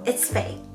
HEYITSFeiii.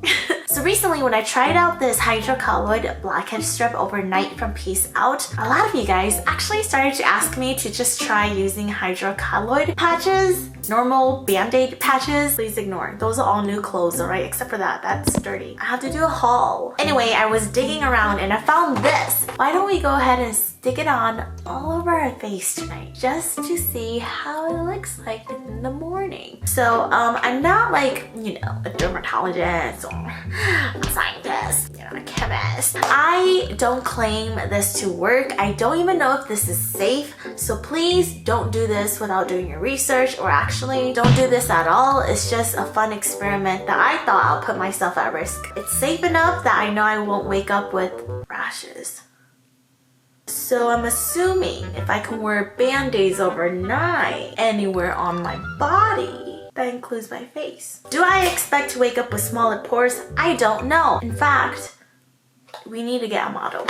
So recently when I tried out this hydrocolloid blackhead strip overnight from Peace Out, a lot of you guys actually started to ask me to just try using hydrocolloid patches. Normal band-aid patches, please ignore. Those are all new clothes, alright? Except for that, that's dirty. I have to do a haul. Anyway, I was digging around and I found this. Why don't we go ahead and stick it on all over our face tonight just to see how it looks like in the morning. So I'm not like, you know, a dermatologist or a scientist, you know, a chemist. I don't claim this to work. I don't even know if this is safe. So please don't do this without doing your research, or actually don't do this at all. It's just a fun experiment that I thought I'll put myself at risk. It's safe enough that I know I won't wake up with rashes. So I'm assuming if I can wear band-aids overnight anywhere on my body, that includes my face. Do I expect to wake up with smaller pores? I don't know. In fact, we need to get a model.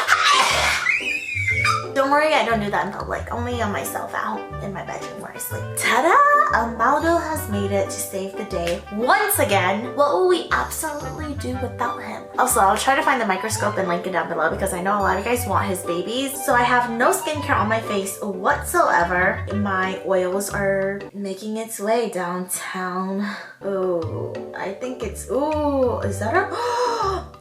Don't worry, I don't do that in public. Only on myself at home in my bedroom where I sleep. Ta-da! A model has made it to save the day once again. What will we absolutely do without him? Also, I'll try to find the microscope and link it down below because I know a lot of you guys want his babies. So I have no skincare on my face whatsoever. My oils are making its way downtown. Oh, I think it's, oh, is that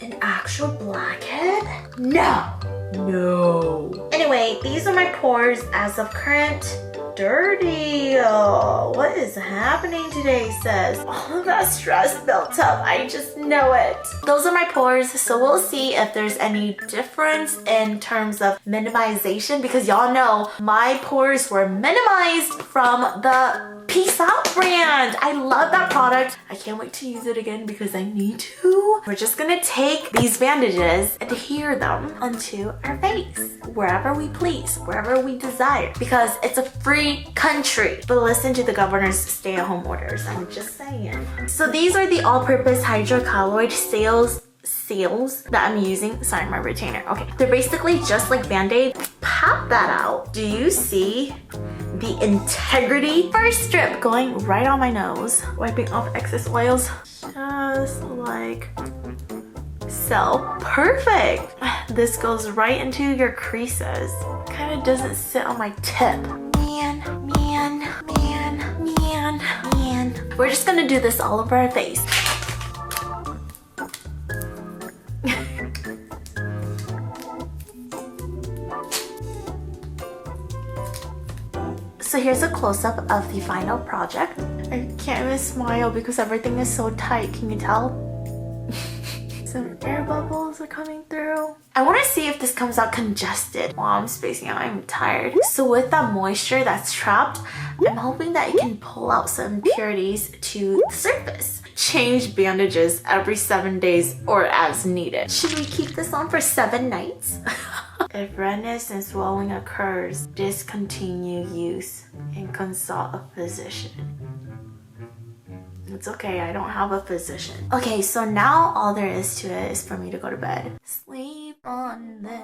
an actual blackhead? No. No. Anyway, these are my pores as of current. Dirty. Oh, what is happening today, sis? All of that stress built up. I just know it. Those are my pores, so we'll see if there's any difference in terms of minimization, because y'all know my pores were minimized from the Peace Out brand. I love that product. I can't wait to use it again because I need to. We're just gonna take these bandages, adhere them onto our face, wherever we please, wherever we desire, because it's a free country. But listen to the governor's stay-at-home orders. I'm just saying. So these are the all-purpose hydrocolloid seals that I'm using. Sorry, my retainer. Okay, they're basically just like band-aid. Pop that out. Do you see the integrity? First strip going right on my nose, wiping off excess oils, just like so. Perfect. This goes right into your creases. Kind of doesn't sit on my tip. Man. We're just gonna do this all over our face. So here's a close-up of the final project. I can't even smile because everything is so tight. Can you tell? Some air bubbles are coming through. I want to see if this comes out congested. While I'm spacing out, I'm tired. So with that moisture that's trapped, I'm hoping that it can pull out some impurities to the surface. Change bandages every 7 days or as needed. Should we keep this on for 7 nights? If redness and swelling occurs, discontinue use and consult a physician. It's okay, I don't have a physician. Okay, so now all there is to it is for me to go to bed. Sleep on this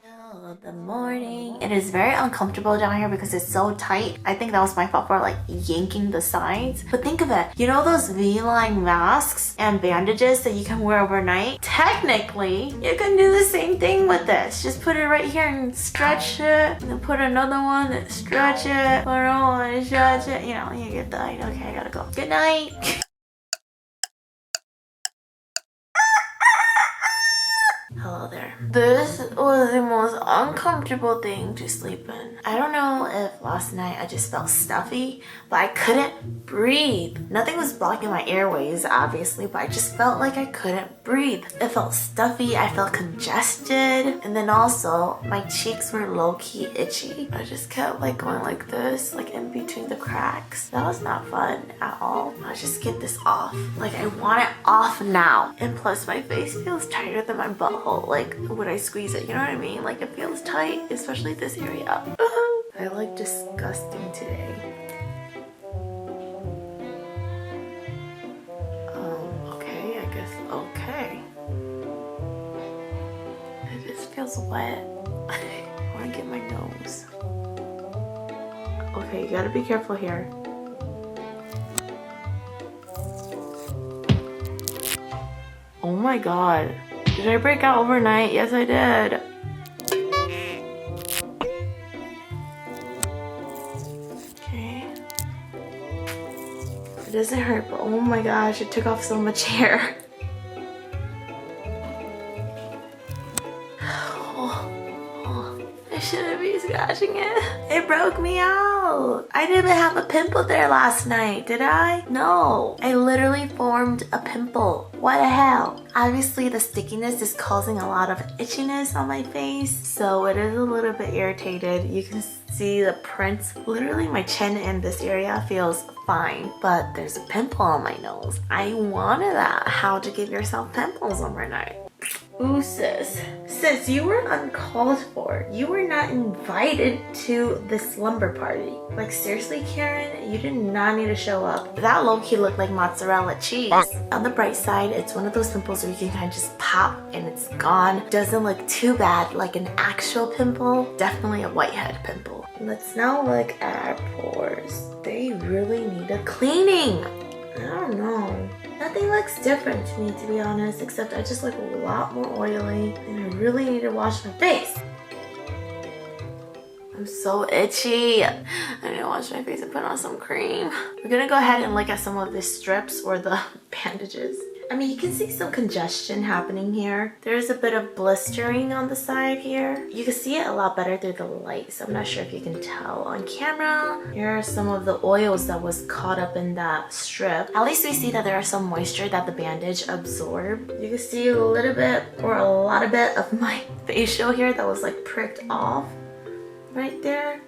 till the morning. It is very uncomfortable down here because it's so tight. I think that was my fault for like yanking the sides. But think of it, you know those V-line masks and bandages that you can wear overnight? Technically, you can do the same thing with this. Just put it right here and stretch it. And then put another one and stretch it. Put another one and stretch it. You know, you get the idea. Okay, I gotta go. Good night. Hello there. This was the most uncomfortable thing to sleep in. I don't know if last night I just felt stuffy, but I couldn't breathe. Nothing was blocking my airways, obviously, but I just felt like I couldn't breathe. It felt stuffy, I felt congested, and then also my cheeks were low-key itchy. I just kept like going like this, like in between the cracks. That was not fun at all. I'll just get this off. Like I want it off now. And plus my face feels tighter than my butthole. Like when I squeeze it, you know what I mean? Like it feels tight, especially this area. I look disgusting today. Okay, I guess okay. It just feels wet. I want to get my nose. Okay, you gotta be careful here. my god. Did I break out overnight? Yes, I did. Okay. It doesn't hurt, but oh my gosh, it took off so much hair. I shouldn't be scratching it. It broke me out. I didn't even have a pimple there last night, did I? No. I literally formed a pimple. What the hell? Obviously, the stickiness is causing a lot of itchiness on my face, so it is a little bit irritated. You can see the prints. Literally, my chin in this area feels fine, but there's a pimple on my nose. I wanted that. How to give yourself pimples overnight. Ooh, sis. Sis, you were uncalled for. You were not invited to the slumber party. Like, seriously, Karen? You did not need to show up. That low-key looked like mozzarella cheese. On the bright side, it's one of those pimples where you can kind of just pop and it's gone. Doesn't look too bad like an actual pimple. Definitely a whitehead pimple. Let's now look at our pores. They really need a cleaning. I don't know. Nothing looks different to me, to be honest, except I just look a lot more oily and I really need to wash my face. I'm so itchy. I need to wash my face and put on some cream. We're gonna go ahead and look at some of the strips or the bandages. I mean, you can see some congestion happening here. There's a bit of blistering on the side here. You can see it a lot better through the light, so I'm not sure if you can tell on camera. Here are some of the oils that was caught up in that strip. At least we see that there are some moisture that the bandage absorbed. You can see a little bit or a lot of it of my facial here that was like pricked off right there.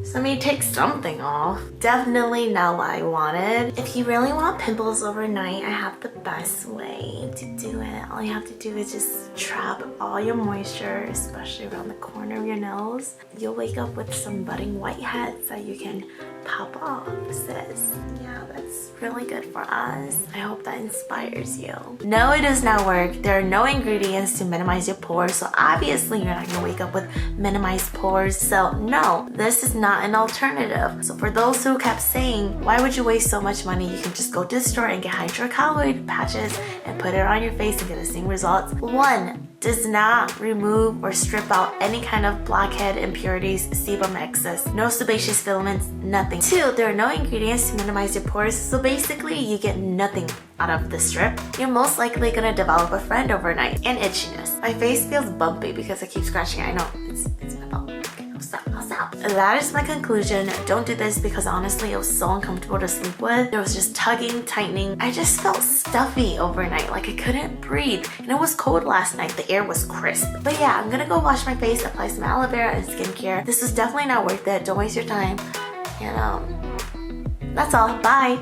So I mean, take something off. Definitely not what I wanted. If you really want pimples overnight, I have the best way to do it. All you have to do is just trap all your moisture, especially around the corner of your nose. You'll wake up with some budding whiteheads that you can pop off, sis. Yeah, that's really good for us. I hope that inspires you. No, it does not work. There are no ingredients to minimize your pores, so obviously you're not gonna wake up with minimized pores. So no, this is not an alternative. So for those who kept saying, why would you waste so much money? You can just go to the store and get hydrocolloid patches and put it on your face and get the same results. One, does not remove or strip out any kind of blackhead, impurities, sebum excess, no sebaceous filaments, nothing. Two, there are no ingredients to minimize your pores, so basically you get nothing out of the strip. You're most likely gonna develop a friend overnight and itchiness. My face feels bumpy because I keep scratching it. I know, it's my fault. Okay, I'll stop. That is my conclusion. Don't do this because honestly it was so uncomfortable to sleep with. There was just tugging, tightening. I just felt stuffy overnight, like I couldn't breathe. And it was cold last night, the air was crisp. But yeah, I'm gonna go wash my face, apply some aloe vera and skincare. This was definitely not worth it. Don't waste your time. And that's all. Bye.